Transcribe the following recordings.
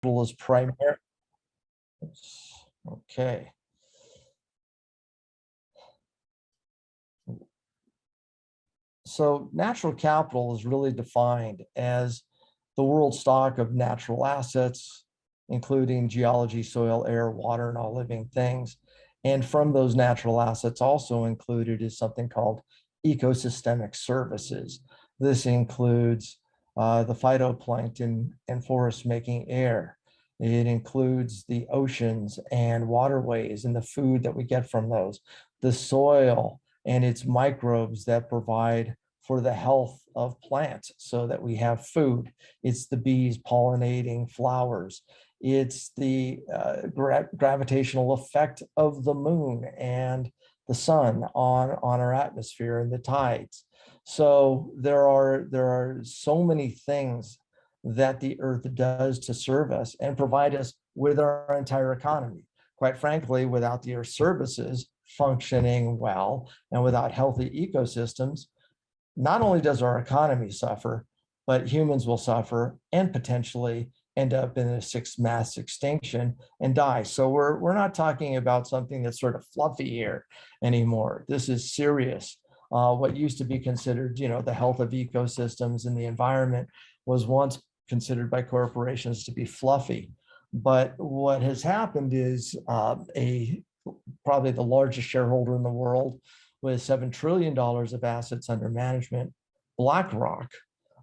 is primary. Okay. So natural capital is really defined as the world stock of natural assets, including geology, soil, air, water, and all living things. And from those natural assets also included is something called ecosystemic services. This includes the phytoplankton and forests making air. It includes the oceans and waterways and the food that we get from those, the soil and its microbes that provide for the health of plants so that we have food. It's the bees pollinating flowers. It's the gravitational effect of the moon and the sun on our atmosphere and the tides. So there are so many things that the earth does to serve us and provide us with our entire economy. Quite frankly, without the earth services functioning well and without healthy ecosystems, not only does our economy suffer, but humans will suffer and potentially end up in a sixth mass extinction and die. So we're not talking about something that's sort of fluffy here anymore. This is serious. What used to be considered, the health of ecosystems and the environment was once considered by corporations to be fluffy. But what has happened is probably the largest shareholder in the world with $7 trillion of assets under management, BlackRock,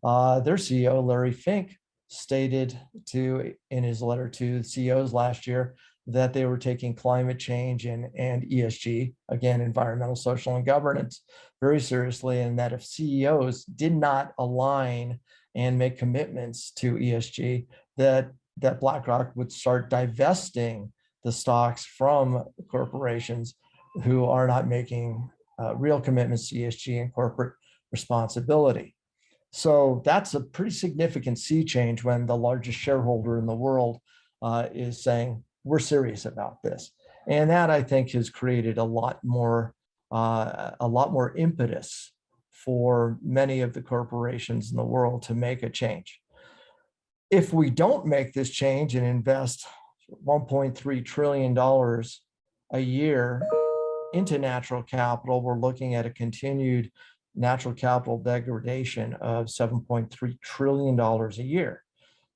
their CEO, Larry Fink, stated in his letter to CEOs last year that they were taking climate change and ESG, again, environmental, social, and governance, very seriously, and that if CEOs did not align and make commitments to ESG, that BlackRock would start divesting the stocks from corporations who are not making real commitments to ESG and corporate responsibility. So that's a pretty significant sea change when the largest shareholder in the world is saying, we're serious about this. And that, I think, has created a lot more impetus for many of the corporations in the world to make a change. If we don't make this change and invest $1.3 trillion a year into natural capital, we're looking at a continued natural capital degradation of $7.3 trillion a year.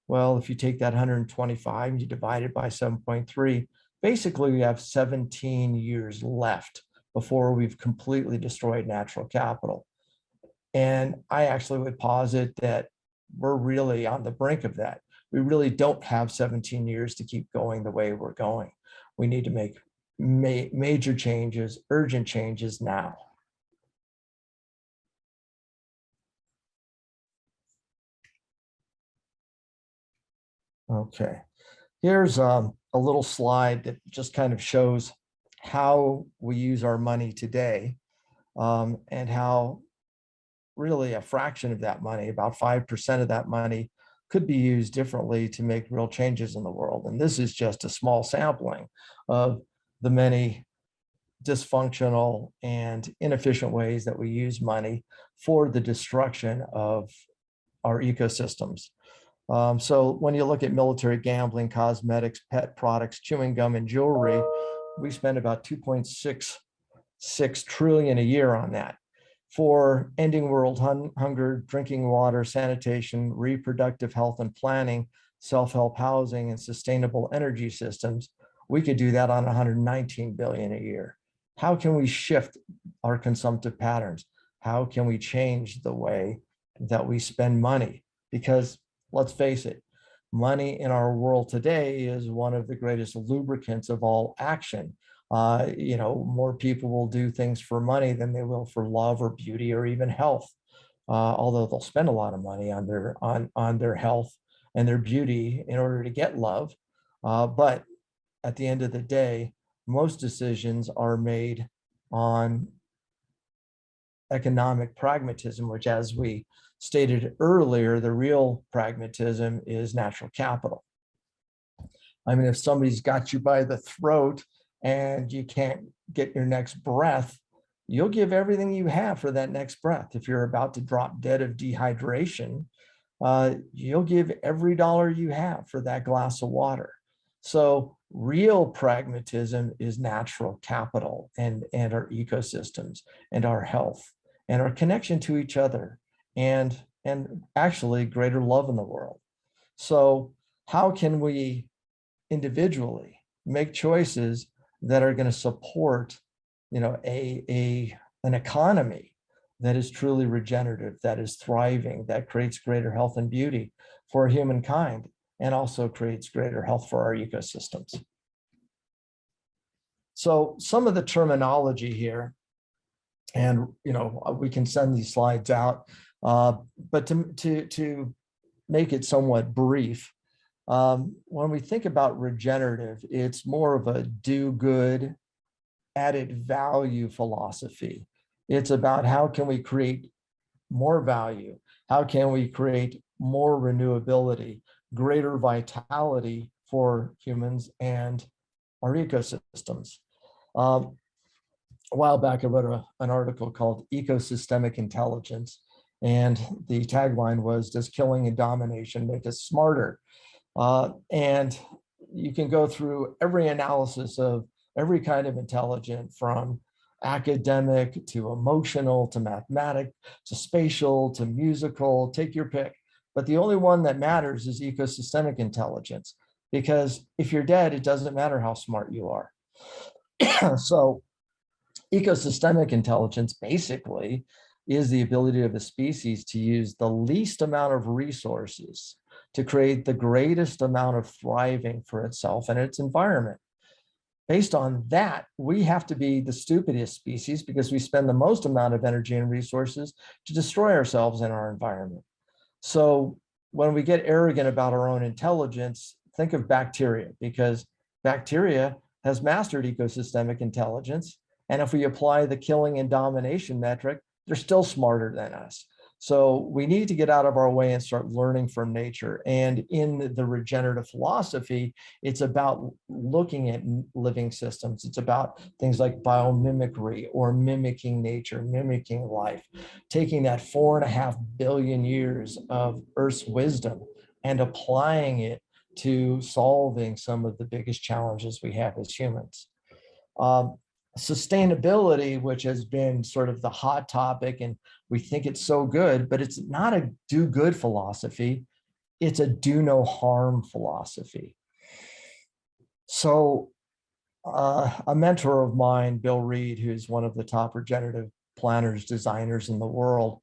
Well, if you take that 125 and you divide it by 7.3, basically we have 17 years left before we've completely destroyed natural capital. And I actually would posit that we're really on the brink of that. We really don't have 17 years to keep going the way we're going. We need to make major changes, urgent changes now. Okay, here's a little slide that just kind of shows how we use our money today and how really a fraction of that money, about 5% of that money, could be used differently to make real changes in the world. And this is just a small sampling of the many dysfunctional and inefficient ways that we use money for the destruction of our ecosystems. So when you look at military gambling, cosmetics, pet products, chewing gum, and jewelry, we spend about 2.66 trillion a year on that. For ending world hunger, drinking water, sanitation, reproductive health and planning, self-help housing, and sustainable energy systems, we could do that on 119 billion a year. How can we shift our consumptive patterns? How can we change the way that we spend money? Because let's face it, money in our world today is one of the greatest lubricants of all action. More people will do things for money than they will for love or beauty or even health. Although they'll spend a lot of money on their health and their beauty in order to get love. But at the end of the day, most decisions are made on economic pragmatism, which, as we stated earlier, the real pragmatism is natural capital. I mean, if somebody's got you by the throat and you can't get your next breath, you'll give everything you have for that next breath. If you're about to drop dead of dehydration, you'll give every dollar you have for that glass of water. So real pragmatism is natural capital and our ecosystems and our health and our connection to each other and actually greater love in the world. So how can we individually make choices that are going to support, an economy that is truly regenerative, that is thriving, that creates greater health and beauty for humankind, and also creates greater health for our ecosystems. So some of the terminology here, and we can send these slides out, but to make it somewhat brief, when we think about regenerative, it's more of a do good, added value philosophy. It's about how can we create more value? How can we create more renewability, greater vitality for humans and our ecosystems? A while back, I wrote an article called Ecosystemic Intelligence, and the tagline was, does killing and domination make us smarter? And you can go through every analysis of every kind of intelligence, from academic to emotional to mathematic to spatial to musical, take your pick. But the only one that matters is ecosystemic intelligence, because if you're dead, it doesn't matter how smart you are. So ecosystemic intelligence basically is the ability of a species to use the least amount of resources to create the greatest amount of thriving for itself and its environment. Based on that, we have to be the stupidest species because we spend the most amount of energy and resources to destroy ourselves and our environment. So when we get arrogant about our own intelligence, think of bacteria, because bacteria has mastered ecosystemic intelligence. And if we apply the killing and domination metric, they're still smarter than us. So we need to get out of our way and start learning from nature. And in the regenerative philosophy, it's about looking at living systems. It's about things like biomimicry, or mimicking nature, mimicking life, taking that 4.5 billion years of Earth's wisdom and applying it to solving some of the biggest challenges we have as humans. Sustainability, which has been sort of the hot topic, and we think it's so good, but it's not a do good philosophy. It's a do no harm philosophy. So a mentor of mine, Bill Reed, who's one of the top regenerative planners, designers in the world,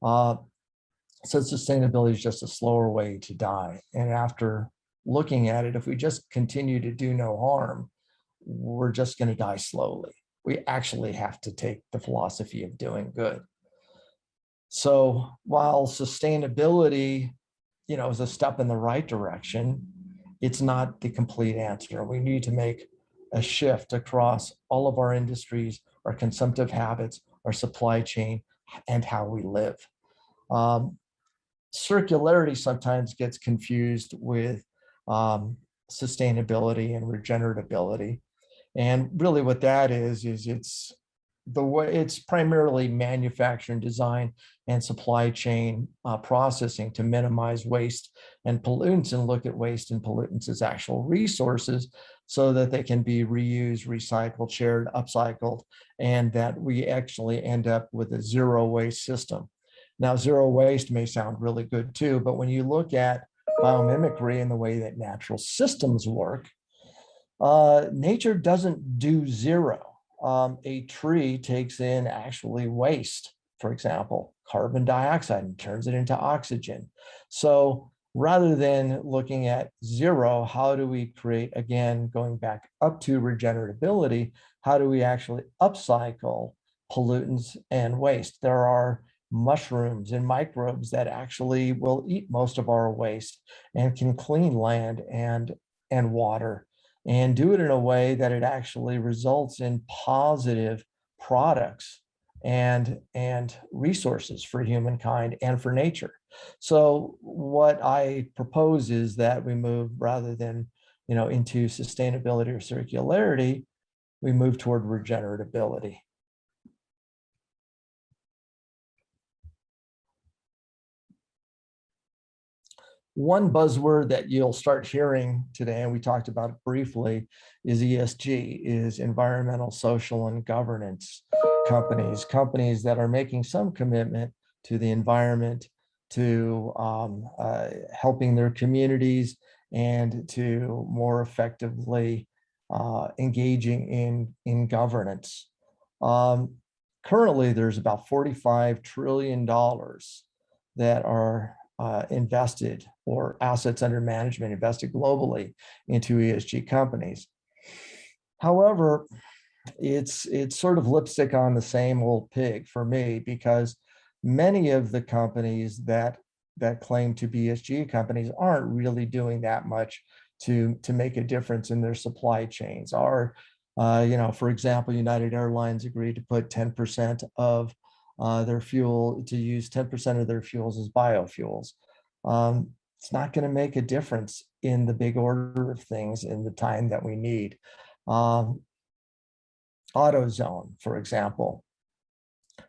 said sustainability is just a slower way to die. And after looking at it, if we just continue to do no harm, we're just going to die slowly. We actually have to take the philosophy of doing good. So while sustainability, is a step in the right direction, it's not the complete answer. We need to make a shift across all of our industries, our consumptive habits, our supply chain, and how we live. Circularity sometimes gets confused with sustainability and regenerability. And really what that is it's the way it's primarily manufacturing, design, and supply chain processing to minimize waste and pollutants, and look at waste and pollutants as actual resources so that they can be reused, recycled, shared, upcycled, and that we actually end up with a zero waste system. Now, zero waste may sound really good too, but when you look at biomimicry and the way that natural systems work, nature doesn't do zero. A tree takes in actually waste, for example, carbon dioxide, and turns it into oxygen. So rather than looking at zero, how do we create, again, going back up to regenerability, how do we actually upcycle pollutants and waste? There are mushrooms and microbes that actually will eat most of our waste and can clean land and water, and do it in a way that it actually results in positive products and resources for humankind and for nature. So what I propose is that we move, rather than into sustainability or circularity, we move toward regenerability. One buzzword that you'll start hearing today, and we talked about it briefly, is ESG, is environmental, social, and governance companies that are making some commitment to the environment, to helping their communities, and to more effectively engaging in governance. Currently, there's about $45 trillion that are invested, or assets under management invested globally into ESG companies. However, it's sort of lipstick on the same old pig for me, because many of the companies that claim to be ESG companies aren't really doing that much to make a difference in their supply chains. For example, United Airlines agreed to put 10% of their fuel, to use 10% of their fuels as biofuels. It's not going to make a difference in the big order of things in the time that we need. AutoZone, for example,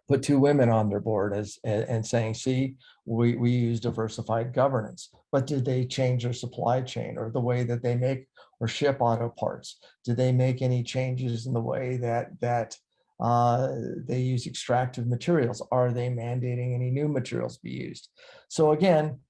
put 2 women on their board and saying, see, we use diversified governance. But did they change their supply chain or the way that they make or ship auto parts? Did they make any changes in the way that they use extractive materials? Are they mandating any new materials be used? So again,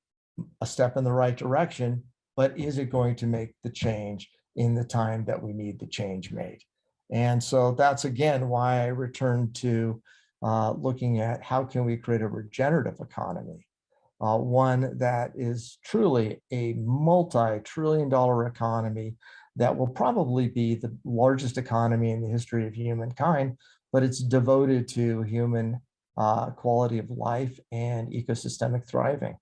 a step in the right direction, but is it going to make the change in the time that we need the change made? And so that's again why I returned to looking at how can we create a regenerative economy, one that is truly a multi-trillion-dollar economy that will probably be the largest economy in the history of humankind, but it's devoted to human quality of life and ecosystemic thriving.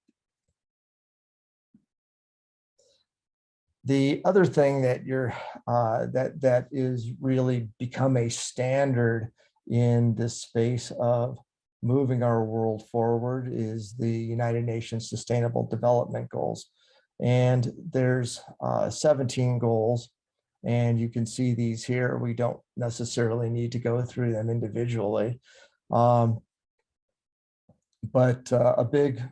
The other thing that that is really become a standard in this space of moving our world forward is the United Nations Sustainable Development Goals. And there's 17 goals, and you can see these here. We don't necessarily need to go through them individually. But a big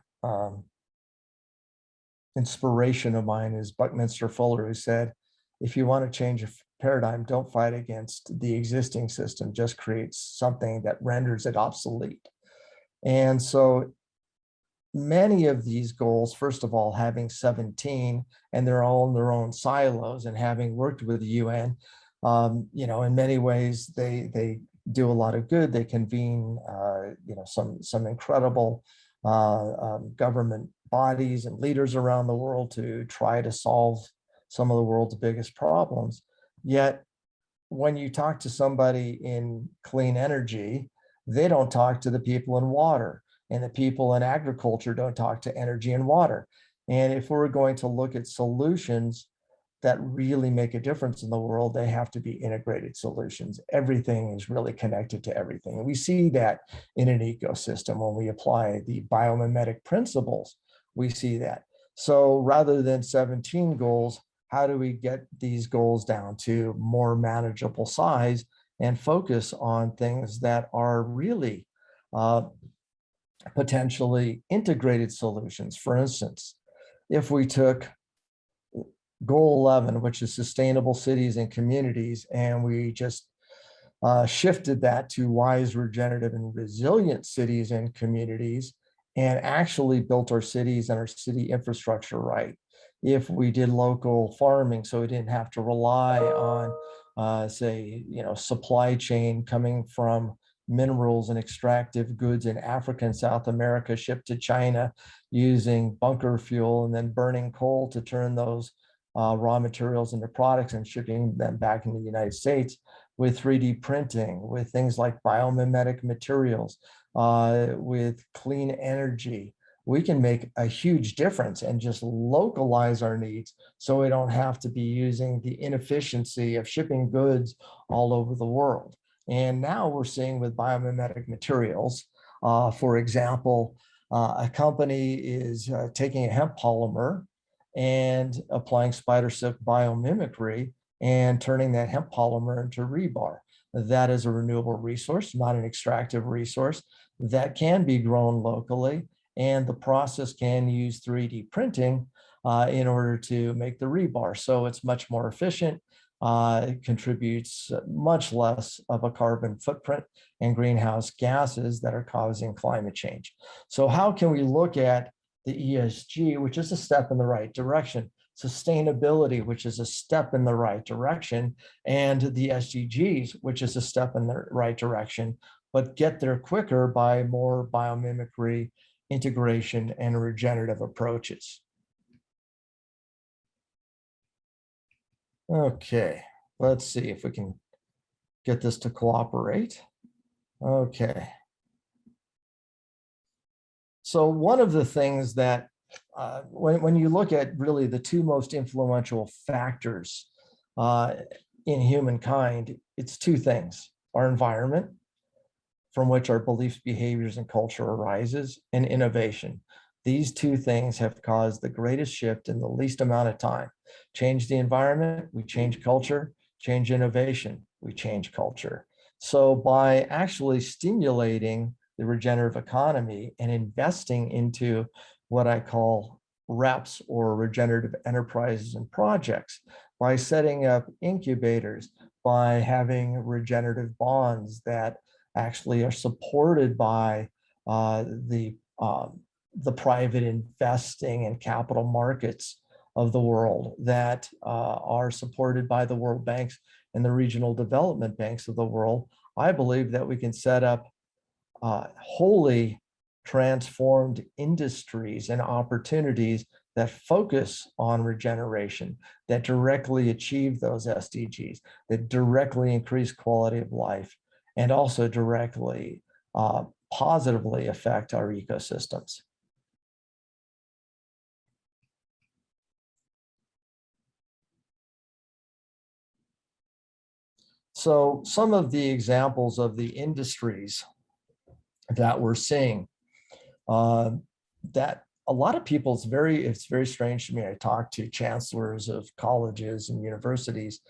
inspiration of mine is Buckminster Fuller, who said, if you want to change a paradigm, don't fight against the existing system, just create something that renders it obsolete. And so many of these goals, first of all, having 17, and they're all in their own silos, and having worked with the UN, in many ways, they do a lot of good. They convene, some incredible government bodies and leaders around the world to try to solve some of the world's biggest problems. Yet, when you talk to somebody in clean energy, they don't talk to the people in water, and the people in agriculture don't talk to energy and water. And if we're going to look at solutions that really make a difference in the world, they have to be integrated solutions. Everything is really connected to everything. And we see that in an ecosystem when we apply the biomimetic principles, we see that. So rather than 17 goals, how do we get these goals down to more manageable size and focus on things that are really potentially integrated solutions? For instance, if we took goal 11, which is sustainable cities and communities, and we just shifted that to wise, regenerative, and resilient cities and communities, and actually built our cities and our city infrastructure right. If we did local farming, so we didn't have to rely on, supply chain coming from minerals and extractive goods in Africa and South America shipped to China using bunker fuel and then burning coal to turn those raw materials into products and shipping them back into the United States, with 3D printing, with things like biomimetic materials, with clean energy, we can make a huge difference and just localize our needs so we don't have to be using the inefficiency of shipping goods all over the world. And now we're seeing with biomimetic materials, for example, a company is taking a hemp polymer and applying spider silk biomimicry and turning that hemp polymer into rebar. That is a renewable resource, not an extractive resource, that can be grown locally And the process can use 3D printing in order to make the rebar. So it's much more efficient. It contributes much less of a carbon footprint and greenhouse gases that are causing climate change. So how can we look at the ESG, which is a step in the right direction, sustainability, which is a step in the right direction, and the SDGs, which is a step in the right direction, but get there quicker by more biomimicry, integration, and regenerative approaches. Okay, let's see if we can get this to cooperate. Okay. So one of the things that when you look at really the two most influential factors in humankind, it's two things: our environment, from which our beliefs, behaviors, and culture arises, and innovation. These two things have caused the greatest shift in the least amount of time. Change the environment, we change culture; change innovation, we change culture. So by actually stimulating the regenerative economy and investing into what I call REPs, or regenerative enterprises and projects, by setting up incubators, by having regenerative bonds that actually are supported by the private investing and capital markets of the world, that are supported by the World Banks and the regional development banks of the world, I believe that we can set up wholly transformed industries and opportunities that focus on regeneration, that directly achieve those SDGs, that directly increase quality of life, and also directly positively affect our ecosystems. So some of the examples of the industries that we're seeing, that a lot of people, it's very strange to me. I talk to chancellors of colleges and universities,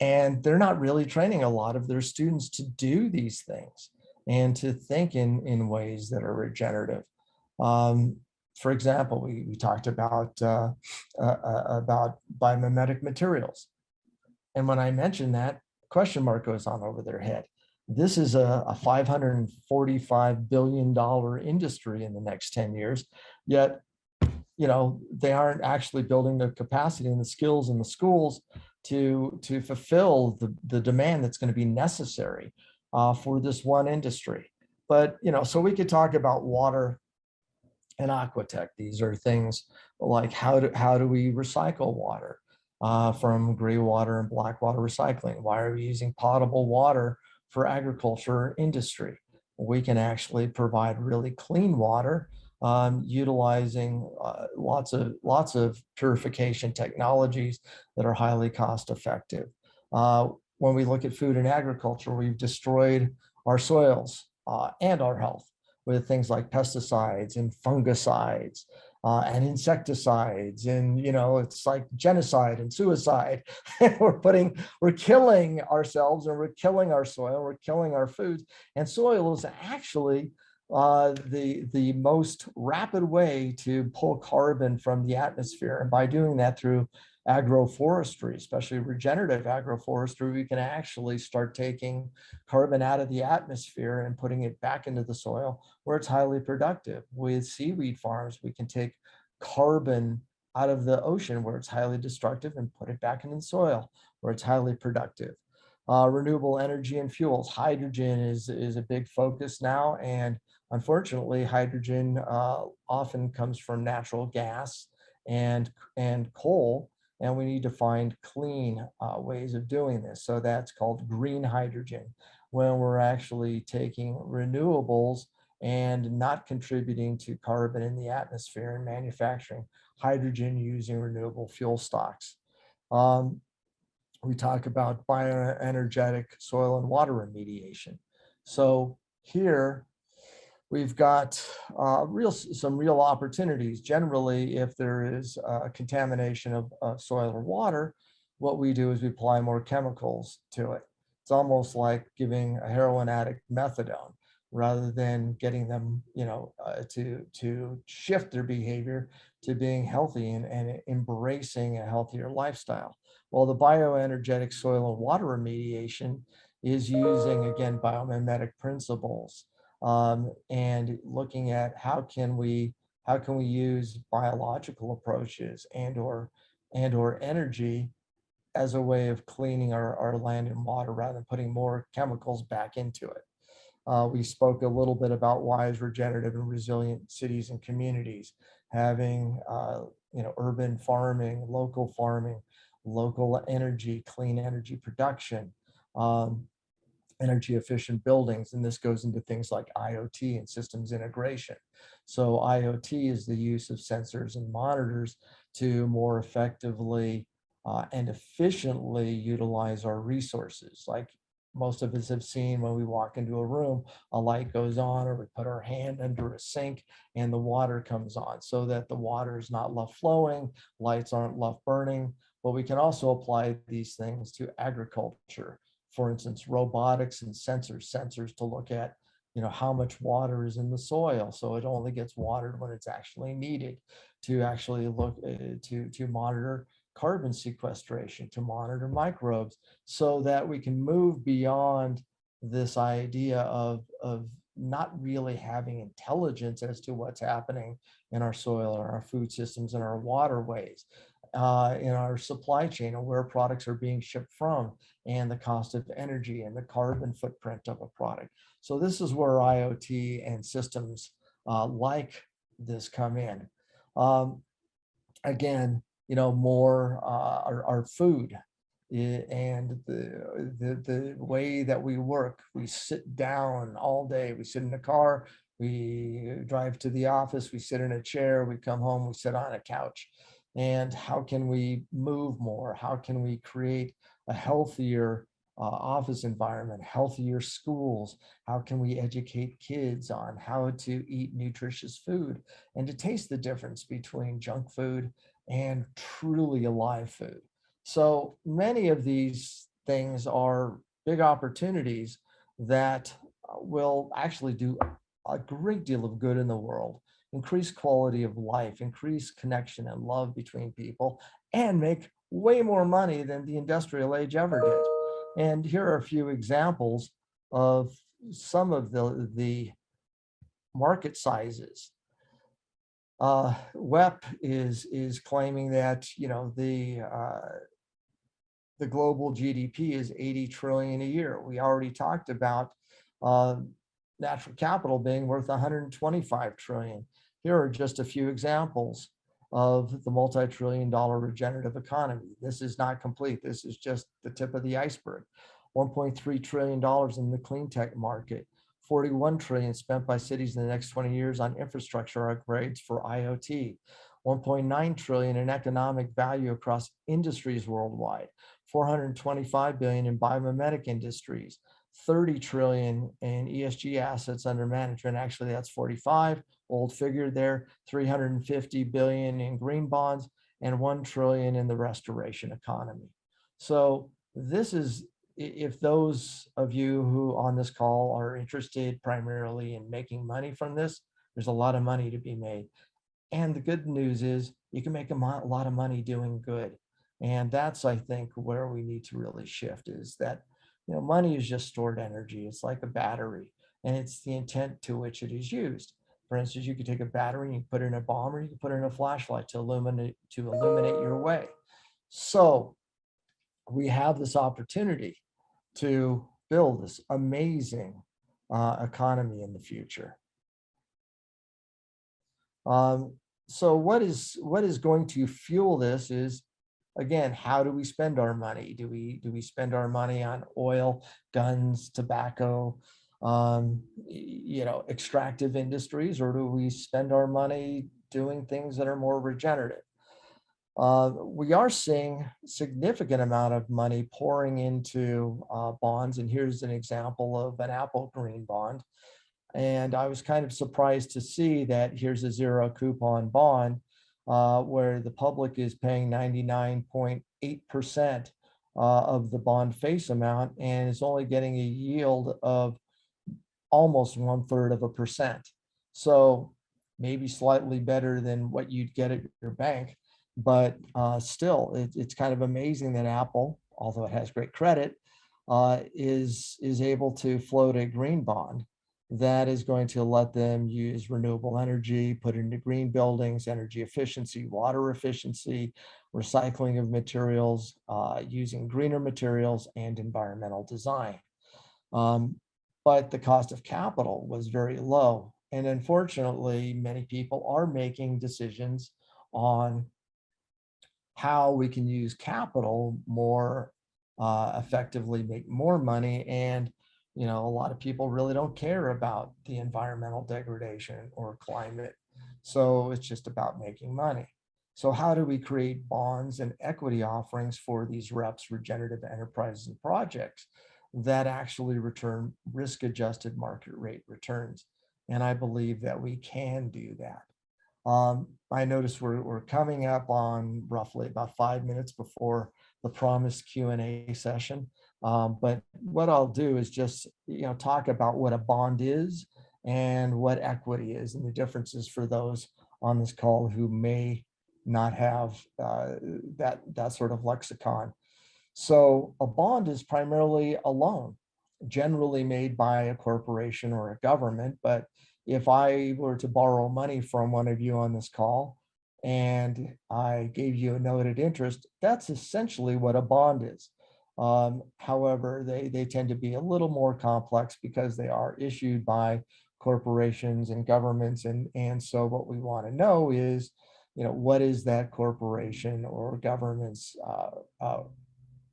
and they're not really training a lot of their students to do these things and to think in ways that are regenerative. For example, we talked about biomimetic materials. And when I mentioned that, question mark goes on over their head. This is a $545 billion industry in the next 10 years, yet they aren't actually building the capacity and the skills in the schools to fulfill the demand that's going to be necessary for this one industry. But so we could talk about water and aquatech. These are things like how do we recycle water from gray water and black water recycling? Why are we using potable water for agriculture industry? We can actually provide really clean water utilizing lots of purification technologies that are highly cost effective. When we look at food and agriculture, we've destroyed our soils and our health with things like pesticides and fungicides and insecticides, and it's like genocide and suicide. we're killing ourselves, and we're killing our soil, we're killing our foods. And soil is actually the most rapid way to pull carbon from the atmosphere. And by doing that through agroforestry, especially regenerative agroforestry, we can actually start taking carbon out of the atmosphere and putting it back into the soil where it's highly productive. With seaweed farms, we can take carbon out of the ocean where it's highly destructive and put it back into the soil where it's highly productive. Renewable energy and fuels. Hydrogen is a big focus now, and unfortunately, hydrogen often comes from natural gas and coal, and we need to find clean ways of doing this. So that's called green hydrogen, when we're actually taking renewables and not contributing to carbon in the atmosphere and manufacturing hydrogen using renewable fuel stocks. We talk about bioenergetic soil and water remediation. So here we've got some real opportunities. Generally, if there is contamination of soil or water, what we do is we apply more chemicals to it. It's almost like giving a heroin addict methadone. rather than getting them, to shift their behavior to being healthy and embracing a healthier lifestyle. Well, the bioenergetic soil and water remediation is using, again, biomimetic principles, and looking at how can we use biological approaches and or energy as a way of cleaning our land and water rather than putting more chemicals back into it. We spoke a little bit about wise, regenerative, and resilient cities and communities, having urban farming, local energy, clean energy production, um, energy efficient buildings, and this goes into things like IoT and systems integration. So IoT is the use of sensors and monitors to more effectively and efficiently utilize our resources. Like most of us have seen when we walk into a room, a light goes on, or we put our hand under a sink and the water comes on, so that the water is not left flowing, lights aren't left burning. But we can also apply these things to agriculture. For instance, robotics and sensors to look at, how much water is in the soil, so it only gets watered when it's actually needed, to actually look to monitor carbon sequestration, to monitor microbes, so that we can move beyond this idea of not really having intelligence as to what's happening in our soil or our food systems and our waterways, in our supply chain, and where products are being shipped from, and the cost of energy and the carbon footprint of a product. So this is where IoT and systems like this come in. Um, Again, more our food, and the way that we work. We sit down all day. We sit in a car. We drive to the office. We sit in a chair. We come home. We sit on a couch. And how can we move more? How can we create a healthier office environment, healthier schools? How can we educate kids on how to eat nutritious food and to taste the difference between junk food and truly alive food? So many of these things are big opportunities that will actually do a great deal of good in the world, increase quality of life, increase connection and love between people, and make way more money than the industrial age ever did. And here are a few examples of some of the market sizes. WEP is claiming that the global GDP is 80 trillion a year. We already talked about uh, natural capital being worth 125 trillion. Here are just a few examples of the multi-trillion-dollar regenerative economy. This is not complete. This is just the tip of the iceberg. $1.3 trillion in the clean tech market, 41 trillion spent by cities in the next 20 years on infrastructure upgrades for IoT, 1.9 trillion in economic value across industries worldwide, 425 billion in biomimetic industries, 30 trillion in ESG assets under management. Actually, that's 45, old figure there, 350 billion in green bonds, and 1 trillion in the restoration economy. So this is, if those of you who on this call are interested primarily in making money from this, there's a lot of money to be made. And the good news is you can make a lot of money doing good. And that's, I think, where we need to really shift, is that, money is just stored energy. It's like a battery, and it's the intent to which it is used. For instance, you could take a battery and you put it in a bomb, or you can put it in a flashlight to illuminate your way. So we have this opportunity to build this amazing economy in the future. So what is going to fuel this is, again, how do we spend our money? Do we spend our money on oil, guns, tobacco, extractive industries, or do we spend our money doing things that are more regenerative? We are seeing significant amount of money pouring into bonds, and here's an example of an Apple green bond. And I was kind of surprised to see that here's a zero coupon bond where the public is paying 99.8% of the bond face amount, and is only getting a yield of almost 1/3%. So maybe slightly better than what you'd get at your bank, but still, it's kind of amazing that Apple, although it has great credit, is able to float a green bond that is going to let them use renewable energy, put into green buildings, energy efficiency, water efficiency, recycling of materials, using greener materials, and environmental design. Um, but the cost of capital was very low. And unfortunately, many people are making decisions on how we can use capital more effectively, make more money. And, a lot of people really don't care about the environmental degradation or climate. So it's just about making money. So how do we create bonds and equity offerings for these reps, regenerative enterprises and projects that actually return risk-adjusted market rate returns? And I believe that we can do that. I noticed we're coming up on roughly about 5 minutes before the promised Q&A session. But what I'll do is just talk about what a bond is and what equity is, and the differences for those on this call who may not have that sort of lexicon. So a bond is primarily a loan, generally made by a corporation or a government. But if I were to borrow money from one of you on this call and I gave you a note at interest, that's essentially what a bond is. However, they tend to be a little more complex because they are issued by corporations and governments. And so what we want to know is, what is that corporation or government's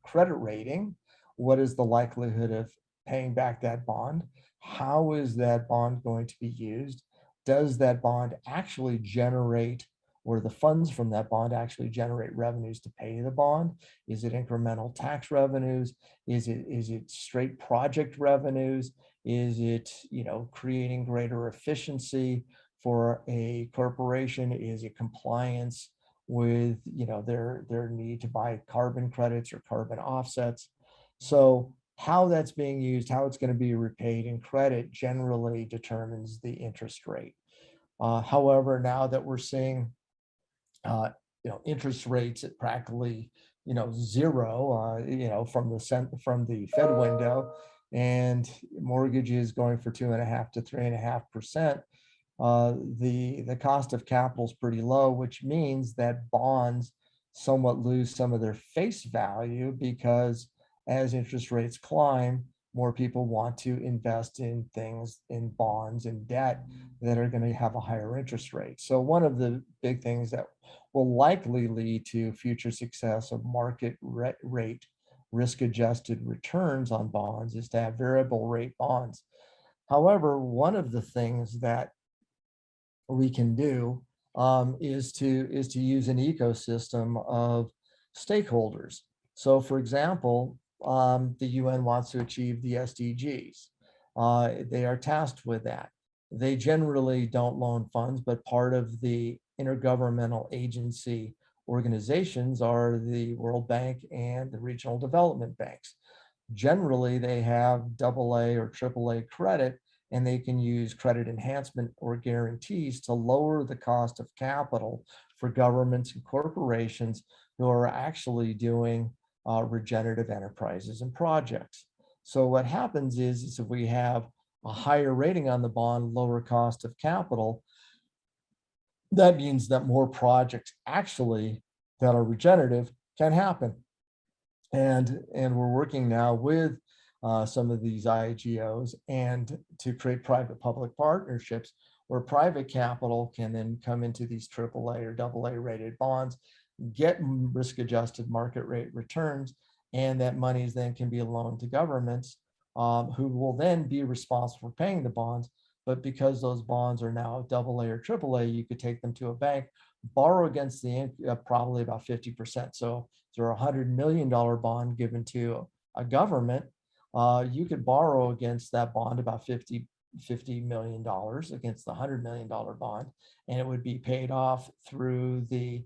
credit rating? What is the likelihood of paying back that bond? How is that bond going to be used? Does that bond actually generate, or the funds from that bond actually generate revenues to pay the bond? Is it incremental tax revenues? Is it straight project revenues? Is it, creating greater efficiency for a corporation? Is it compliance with their need to buy carbon credits or carbon offsets? So how that's being used, how it's going to be repaid in credit generally determines the interest rate. However, now that we're seeing interest rates at practically zero, from the Fed window, and mortgages going for 2.5 to 3.5%, the cost of capital is pretty low, which means that bonds somewhat lose some of their face value, because as interest rates climb, more people want to invest in things, in bonds and debt that are going to have a higher interest rate. So one of the big things that will likely lead to future success of market rate risk-adjusted returns on bonds is to have variable rate bonds. However, one of the things that we can do is to use an ecosystem of stakeholders. So, for example, the UN wants to achieve the SDGs. They are tasked with that. They generally don't loan funds, but part of the intergovernmental agency organizations are the World Bank and the regional development banks. Generally, they have AA or AAA credit, and they can use credit enhancement or guarantees to lower the cost of capital for governments and corporations who are actually doing regenerative enterprises and projects. So what happens is if we have a higher rating on the bond, lower cost of capital, that means that more projects actually that are regenerative can happen. And we're working now with some of these IGOs and to create private-public partnerships where private capital can then come into these AAA or AA rated bonds, get risk-adjusted market rate returns, and that monies then can be loaned to governments who will then be responsible for paying the bonds. But because those bonds are now AA or AAA, you could take them to a bank, borrow against the probably about 50%. So if there are $100 million bond given to a government, you could borrow against that bond about $50 million against the $100 million bond, and it would be paid off through the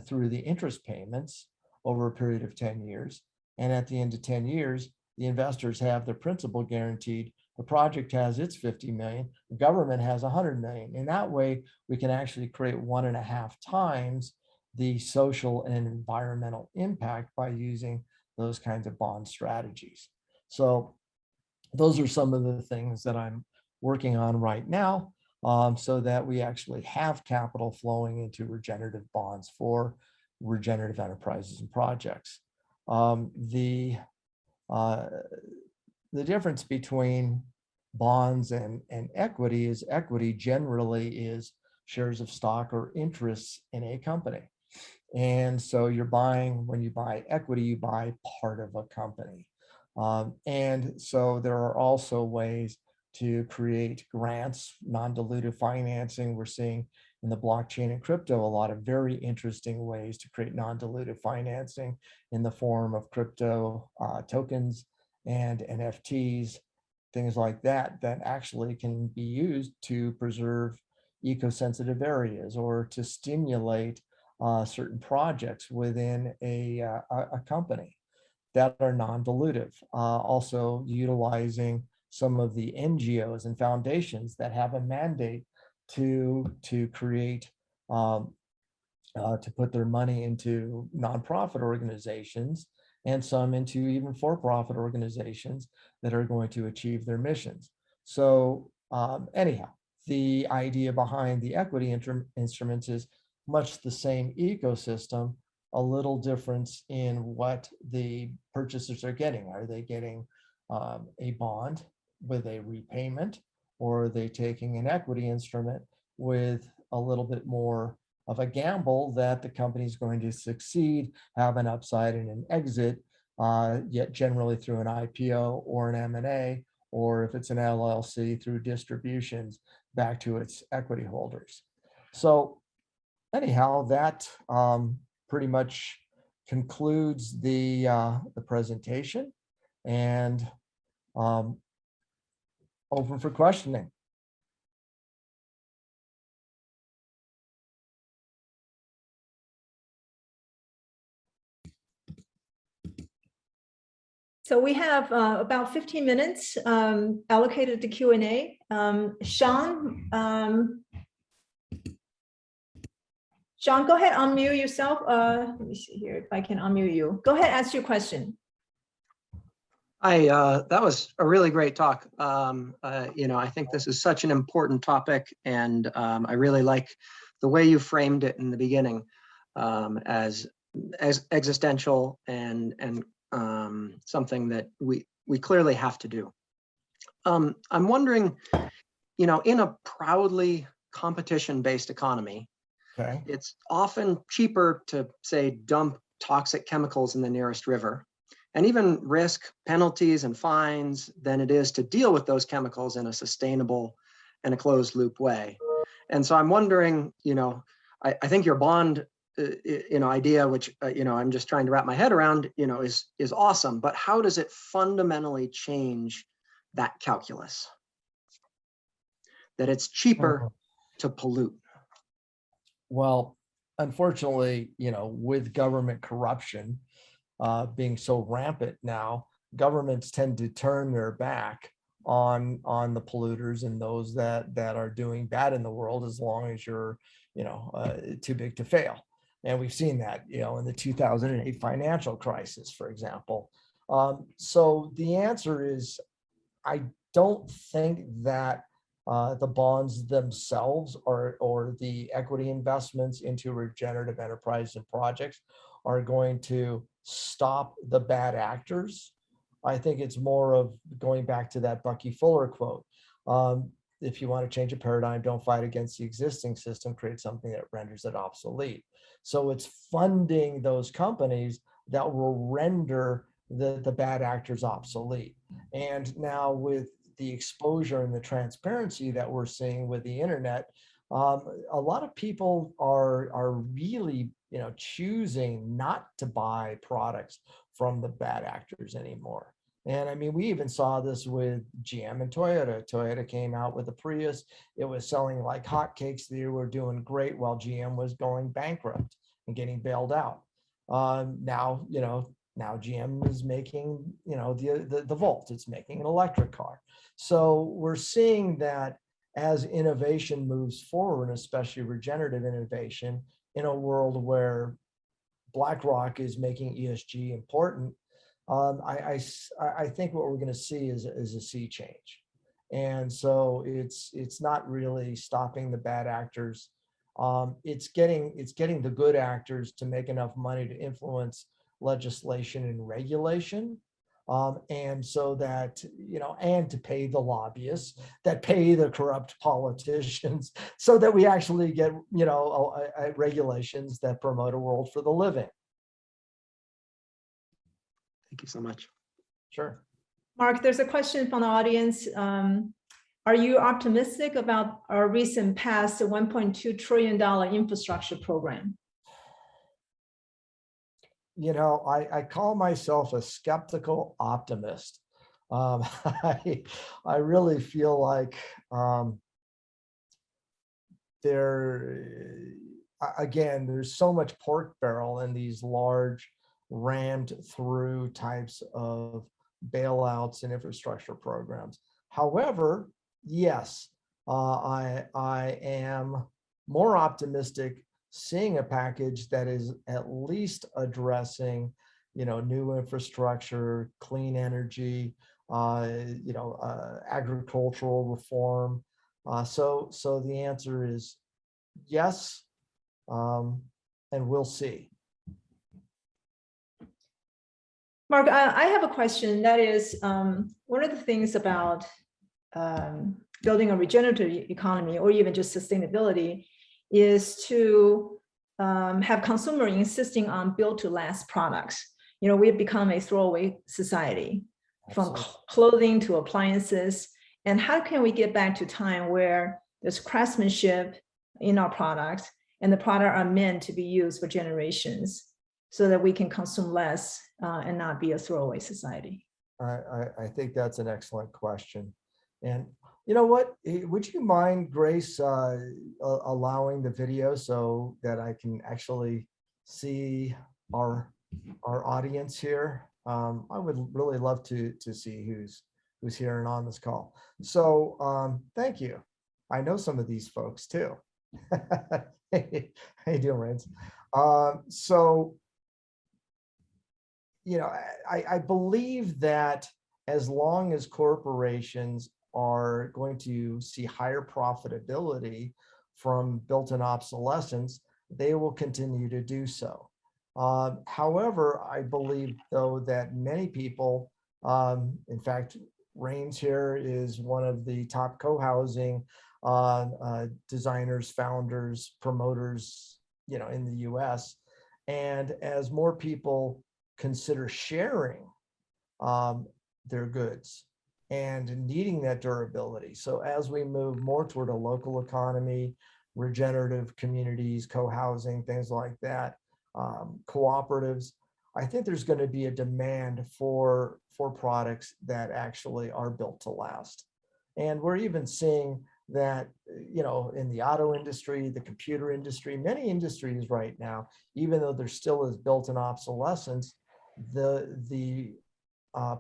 through the interest payments over a period of 10 years. And at the end of 10 years, the investors have their principal guaranteed The project has its 50 million, the government has 100 million. In that way, we can actually create 1.5 times the social and environmental impact by using those kinds of bond strategies. So those are some of the things that I'm working on right now, so that we actually have capital flowing into regenerative bonds for regenerative enterprises and projects. The difference between bonds and equity is equity generally is shares of stock or interests in a company. And so you're buying, when you buy equity, you buy part of a company. And so there are also ways to create grants, non-dilutive financing. We're seeing in the blockchain and crypto a lot of very interesting ways to create non-dilutive financing in the form of crypto tokens and NFTs, things like that, that actually can be used to preserve eco-sensitive areas or to stimulate certain projects within a company that are non-dilutive. Also utilizing some of the NGOs and foundations that have a mandate to create, to put their money into nonprofit organizations and some into even for-profit organizations that are going to achieve their missions. So anyhow, the idea behind the equity instruments is much the same ecosystem, a little difference in what the purchasers are getting. Are they getting a bond with a repayment, or are they taking an equity instrument with a little bit more of a gamble that the company is going to succeed, have an upside and an exit, yet generally through an IPO or an M&A, or if it's an LLC, through distributions back to its equity holders. So anyhow, that pretty much concludes the presentation, and open for questioning. So we have about 15 minutes allocated to Q&A. Sean, Sean, go ahead, unmute yourself. Let me see here if I can unmute you. Go ahead, ask your question. Hi, that was a really great talk. I think this is such an important topic, and I really like the way you framed it in the beginning as existential and something that we clearly have to do. I'm wondering, in a proudly competition-based economy, Okay. it's often cheaper to, say, dump toxic chemicals in the nearest river, and even risk penalties and fines, than it is to deal with those chemicals in a sustainable and a closed loop way. And so I'm wondering, I think your bond idea, which I'm just trying to wrap my head around, is awesome, but how does it fundamentally change that calculus? That it's cheaper to pollute. Well, unfortunately, with government corruption being so rampant now, governments tend to turn their back on the polluters and those that are doing bad in the world, as long as you're too big to fail. And we've seen that in the 2008 financial crisis, for example. So the answer is, I don't think that the bonds themselves or the equity investments into regenerative enterprise and projects are going to stop the bad actors. I think it's more of going back to that Bucky Fuller quote. If you want to change a paradigm, don't fight against the existing system, create something that renders it obsolete. So it's funding those companies that will render the bad actors obsolete. And now with the exposure and the transparency that we're seeing with the internet, a lot of people are really choosing not to buy products from the bad actors anymore. And I mean, we even saw this with GM and Toyota. Toyota came out with a Prius. It was selling like hotcakes. They were doing great while GM was going bankrupt and getting bailed out. Now, now GM is making, the Volt, it's making an electric car. So we're seeing that as innovation moves forward, especially regenerative innovation, in a world where BlackRock is making ESG important, I think what we're going to see is a sea change. And so it's not really stopping the bad actors. It's getting the good actors to make enough money to influence legislation and regulation. And so that, and to pay the lobbyists that pay the corrupt politicians, so that we actually get, regulations that promote a world for the living. Thank you so much. Sure. Mark, there's a question from the audience. Are you optimistic about our recent past $1.2 trillion infrastructure program? I call myself a skeptical optimist. I really feel like there's so much pork barrel in these large rammed through types of bailouts and infrastructure programs. However, yes, I am more optimistic seeing a package that is at least addressing, new infrastructure, clean energy, agricultural reform. So the answer is yes, and we'll see. Mark, I have a question. That is, one of the things about building a regenerative economy, or even just sustainability, is to have consumer insisting on built to last products. We've become a throwaway society. Absolutely. From clothing to appliances. And how can we get back to time where there's craftsmanship in our products and the product are meant to be used for generations, so that we can consume less and not be a throwaway society? I think that's an excellent question. And you know what, would you mind, Grace, allowing the video so that I can actually see our audience here? I would really love to see who's here and on this call. So thank you. I know some of these folks too. Hey, how you doing, Rance? So, I believe that as long as corporations are going to see higher profitability from built-in obsolescence, they will continue to do so. However, I believe, though, that many people, in fact, Rains here is one of the top co-housing designers, founders, promoters, in the US. And as more people consider sharing their goods and needing that durability. So as we move more toward a local economy, regenerative communities, co-housing, things like that, cooperatives, I think there's going to be a demand for products that actually are built to last. And we're even seeing that, in the auto industry, the computer industry, many industries right now, even though there still is built-in obsolescence, the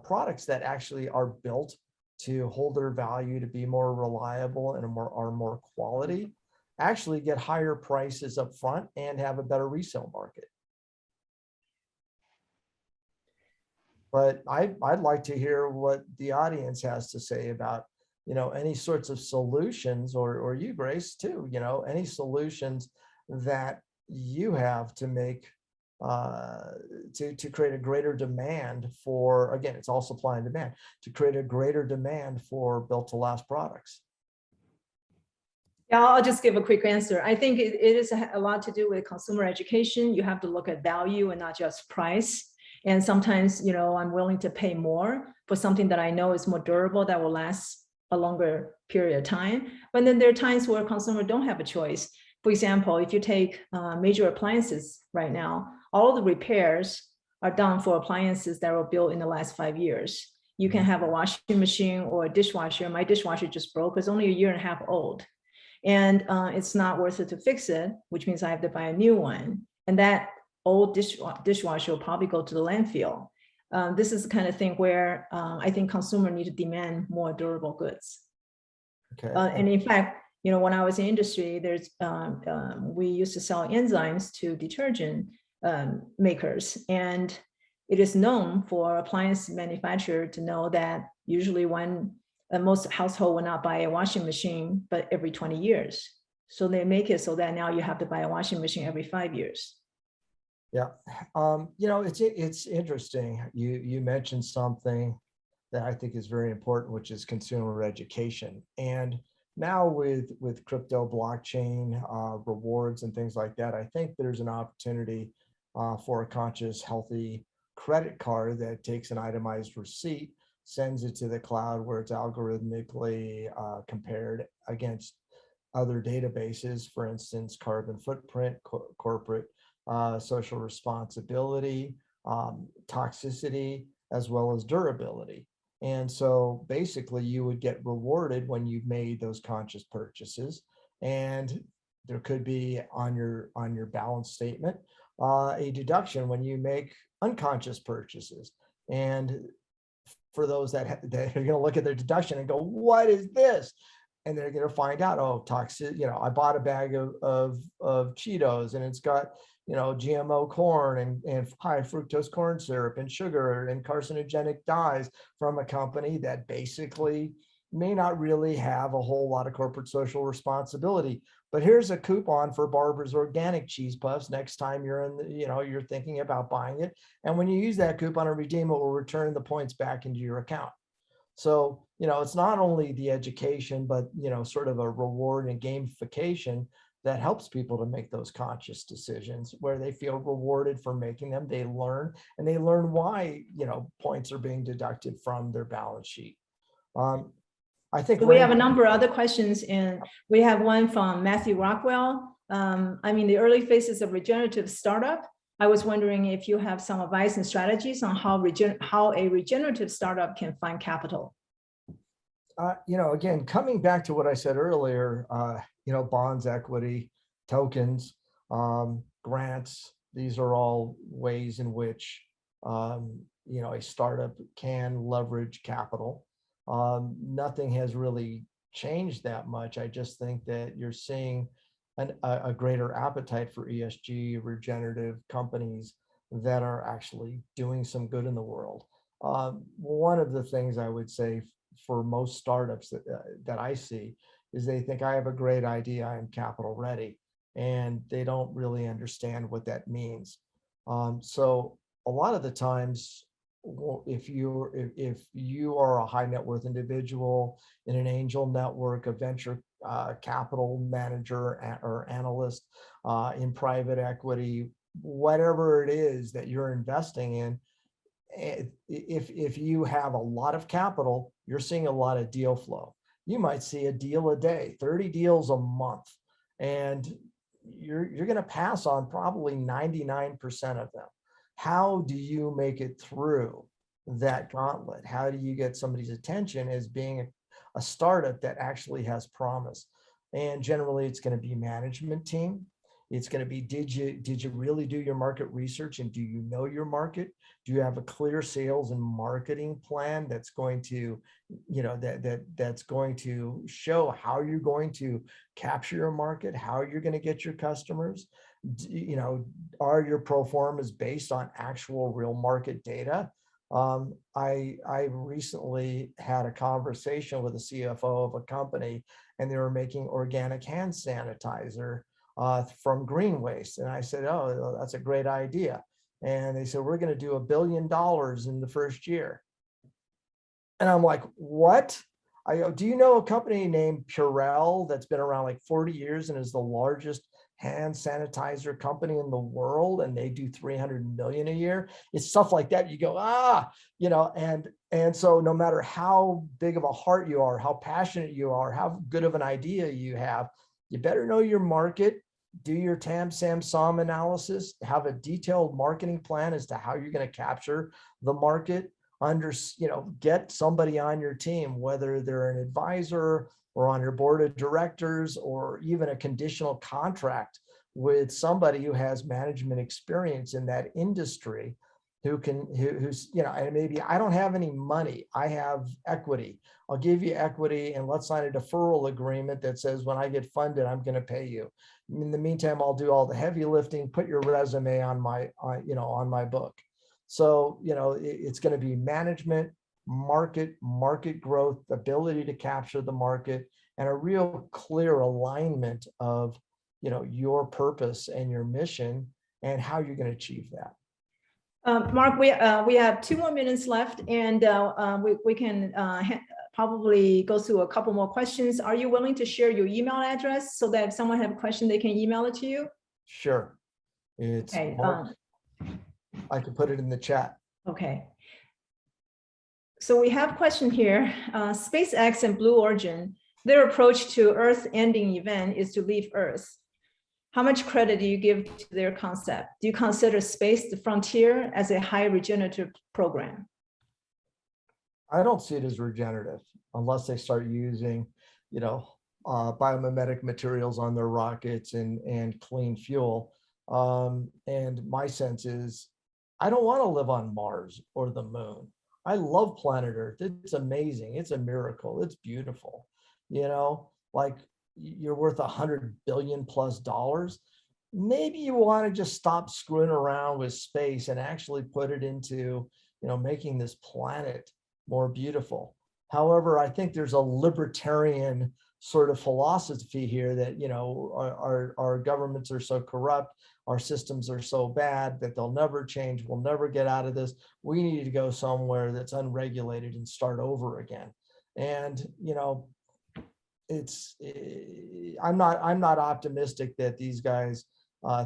products that actually are built to hold their value, to be more reliable and are more quality, actually get higher prices up front and have a better resale market. But I'd like to hear what the audience has to say about, any sorts of solutions, or you, Grace, too, any solutions that you have to make, to create a greater demand for, again, it's all supply and demand, to create a greater demand for built to last products. Yeah, I'll just give a quick answer. I think it is a lot to do with consumer education. You have to look at value and not just price. And sometimes, I'm willing to pay more for something that I know is more durable, that will last a longer period of time. But then there are times where consumers don't have a choice. For example, if you take major appliances right now, all the repairs are done for appliances that were built in the last 5 years. You can have a washing machine or a dishwasher. My dishwasher just broke. It's only 1.5 years old. And it's not worth it to fix it, which means I have to buy a new one. And that old dishwasher will probably go to the landfill. This is the kind of thing where I think consumer need to demand more durable goods. Okay. And in fact, when I was in industry, we used to sell enzymes to detergent makers, and it is known for appliance manufacturer to know that usually most household will not buy a washing machine, but every 20 years. So they make it so that now you have to buy a washing machine every 5 years. Yeah. It's interesting. You mentioned something that I think is very important, which is consumer education. And now with crypto, blockchain, rewards and things like that, I think there's an opportunity for a conscious, healthy credit card that takes an itemized receipt, sends it to the cloud where it's algorithmically compared against other databases, for instance, carbon footprint, corporate social responsibility, toxicity, as well as durability. And so basically you would get rewarded when you've made those conscious purchases. And there could be on your balance statement a deduction when you make unconscious purchases. And for those that are going to look at their deduction and go, what is this? And they're going to find out, oh, toxic, I bought a bag of Cheetos and it's got, GMO corn and high fructose corn syrup and sugar and carcinogenic dyes from a company that basically may not really have a whole lot of corporate social responsibility. But here's a coupon for Barbara's Organic Cheese Puffs next time you're you're thinking about buying it. And when you use that coupon and redeem it, will return the points back into your account. So, it's not only the education, but, sort of a reward and gamification that helps people to make those conscious decisions where they feel rewarded for making them. They learn why, points are being deducted from their balance sheet. I think we have a number of other questions, and we have one from Matthew Rockwell. The early phases of regenerative startup. I was wondering if you have some advice and strategies on how a regenerative startup can find capital. Again, coming back to what I said earlier, bonds, equity, tokens, grants, these are all ways in which, a startup can leverage capital. Nothing has really changed that much. I just think that you're seeing a greater appetite for ESG regenerative companies that are actually doing some good in the world. One of the things I would say for most startups that I see is they think I have a great idea, I'm capital ready, and they don't really understand what that means. So a lot of the times, if you are a high net worth individual in an angel network, a venture capital manager or analyst in private equity, whatever it is that you're investing in, if you have a lot of capital, you're seeing a lot of deal flow. You might see a deal a day, 30 deals a month, and you're going to pass on probably 99% of them. How do you make it through that gauntlet? How do you get somebody's attention as being a startup that actually has promise? And generally, it's going to be management team. It's going to be, did you really do your market research, and do you know your market? Do you have a clear sales and marketing plan that's going to, that's going to show how you're going to capture your market, how you're going to get your customers? Are your pro formas based on actual real market data? I recently had a conversation with a CFO of a company, and they were making organic hand sanitizer from green waste. And I said, oh, that's a great idea. And they said, we're going to do $1 billion in the first year. And I'm like, what? I go, do you know a company named Purell that's been around like 40 years and is the largest hand sanitizer company in the world, and they do 300 million a year? It's stuff like that. You go, and so no matter how big of a heart you are, how passionate you are, how good of an idea you have, you better know your market, do your TAM, SAM, SOM analysis, have a detailed marketing plan as to how you're going to capture the market. Get somebody on your team, whether they're an advisor or on your board of directors or even a conditional contract with somebody who has management experience in that industry, who's, you know, and maybe I don't have any money, I have equity. I'll give you equity and let's sign a deferral agreement that says when I get funded, I'm going to pay you. In the meantime, I'll do all the heavy lifting, put your resume on my, you know, on my book. So, you know, it's going to be management, market growth, ability to capture the market, and a real clear alignment of, you know, your purpose and your mission and how you're going to achieve that. Mark, we have 2 more minutes left, and we can probably go through a couple more questions. Are you willing to share your email address so that if someone have a question, they can email it to you? Sure. It's Okay. Mark. I can put it in the chat. Okay. So we have a question here. SpaceX and Blue Origin, their approach to Earth-ending event is to leave Earth. How much credit do you give to their concept? Do you consider space the frontier as a high regenerative program? I don't see it as regenerative unless they start using, you know, biomimetic materials on their rockets and clean fuel. And my sense is, I don't want to live on Mars or the moon. I love planet Earth. It's amazing. It's a miracle. It's beautiful. You know, like you're worth $100 billion plus. Maybe you want to just stop screwing around with space and actually put it into, you know, making this planet more beautiful. However, I think there's a libertarian sort of philosophy here that, you know, our governments are so corrupt, our systems are so bad that they'll never change, we'll never get out of this. We need to go somewhere that's unregulated and start over again. And, you know, I'm not optimistic that these guys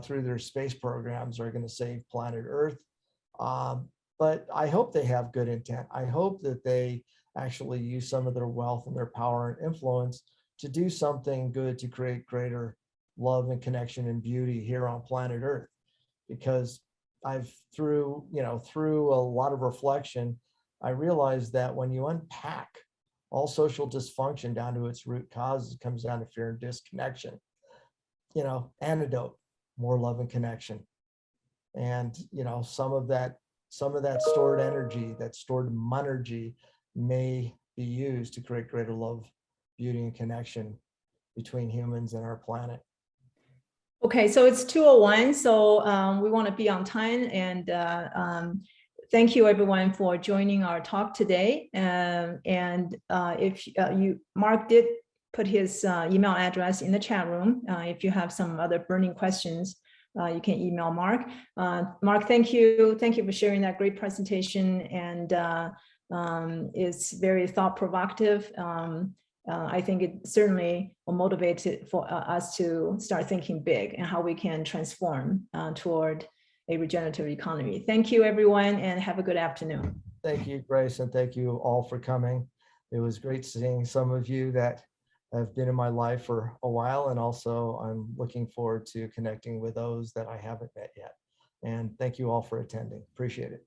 through their space programs are going to save planet Earth. But I hope they have good intent. I hope that they actually use some of their wealth and their power and influence to do something good to create greater love and connection and beauty here on planet Earth. Because through a lot of reflection, I realized that when you unpack all social dysfunction down to its root causes, it comes down to fear and disconnection. You know, antidote, more love and connection. And, you know, some of that stored energy, that stored monergy may be used to create greater love, beauty, and connection between humans and our planet. Okay, so it's 2:01, so we want to be on time, and thank you everyone for joining our talk today. And if Mark did put his email address in the chat room. If you have some other burning questions, you can email Mark. Mark, thank you. Thank you for sharing that great presentation, and it's very thought-provocative. I think it certainly will motivate for us to start thinking big and how we can transform toward a regenerative economy. Thank you, everyone, and have a good afternoon. Thank you, Grace, and thank you all for coming. It was great seeing some of you that have been in my life for a while, and also I'm looking forward to connecting with those that I haven't met yet. And thank you all for attending. Appreciate it.